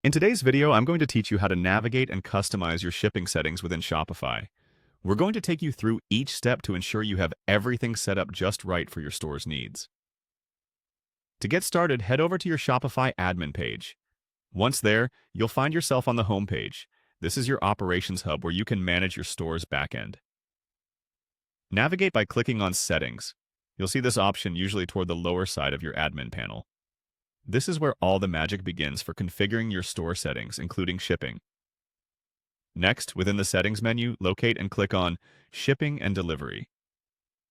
In today's video, I'm going to teach you how to navigate and customize your shipping settings within Shopify. We're going to take you through each step to ensure you have everything set up just right for your store's needs. To get started, head over to your Shopify admin page. Once there, you'll find yourself on the home page. This is your operations hub where you can manage your store's backend. Navigate by clicking on Settings. You'll see this option usually toward the lower side of your admin panel. This is where all the magic begins for configuring your store settings, including shipping. Next, within the Settings menu, locate and click on Shipping and Delivery.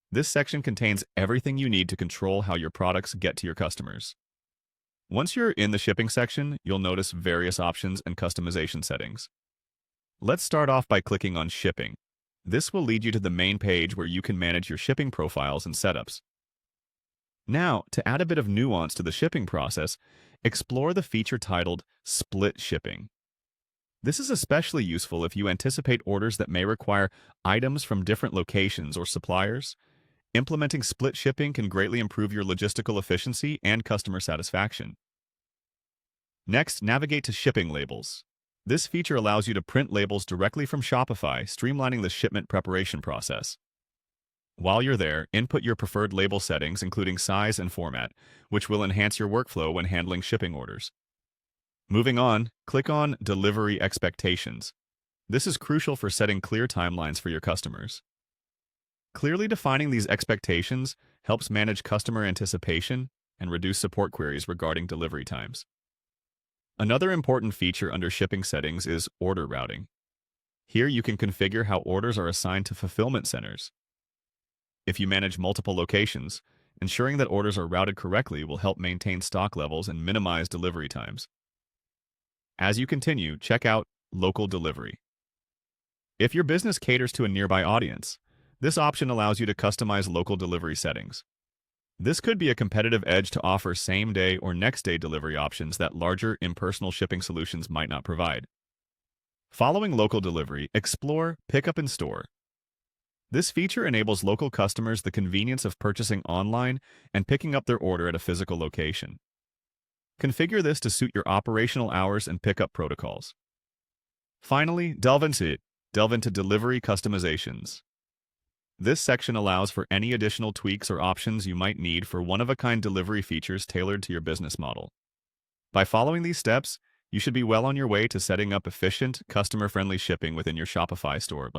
This section contains everything you need to control how your products get to your customers. Once you're in the shipping section, you'll notice various options and customization settings. Let's start off by clicking on Shipping. This will lead you to the main page where you can manage your shipping profiles and setups. Now, to add a bit of nuance to the shipping process, explore the feature titled Split Shipping. This is especially useful if you anticipate orders that may require items from different locations or suppliers. Implementing split shipping can greatly improve your logistical efficiency and customer satisfaction. Next, navigate to Shipping Labels. This feature allows you to print labels directly from Shopify, streamlining the shipment preparation process. While you're there, input your preferred label settings, including size and format, which will enhance your workflow when handling shipping orders. Moving on, click on Delivery Expectations. This is crucial for setting clear timelines for your customers. Clearly defining these expectations helps manage customer anticipation and reduce support queries regarding delivery times. Another important feature under shipping settings is order routing. Here you can configure how orders are assigned to fulfillment centers. If you manage multiple locations, ensuring that orders are routed correctly will help maintain stock levels and minimize delivery times. As you continue, check out Local Delivery. If your business caters to a nearby audience, this option allows you to customize local delivery settings. This could be a competitive edge to offer same-day or next-day delivery options that larger, impersonal shipping solutions might not provide. Following local delivery, explore Pickup in Store. This feature enables local customers the convenience of purchasing online and picking up their order at a physical location. Configure this to suit your operational hours and pickup protocols. Finally, delve into delivery customizations. This section allows for any additional tweaks or options you might need for one-of-a-kind delivery features tailored to your business model. By following these steps, you should be well on your way to setting up efficient, customer-friendly shipping within your Shopify store.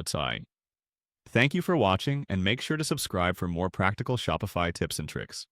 Thank you for watching, and make sure to subscribe for more practical Shopify tips and tricks.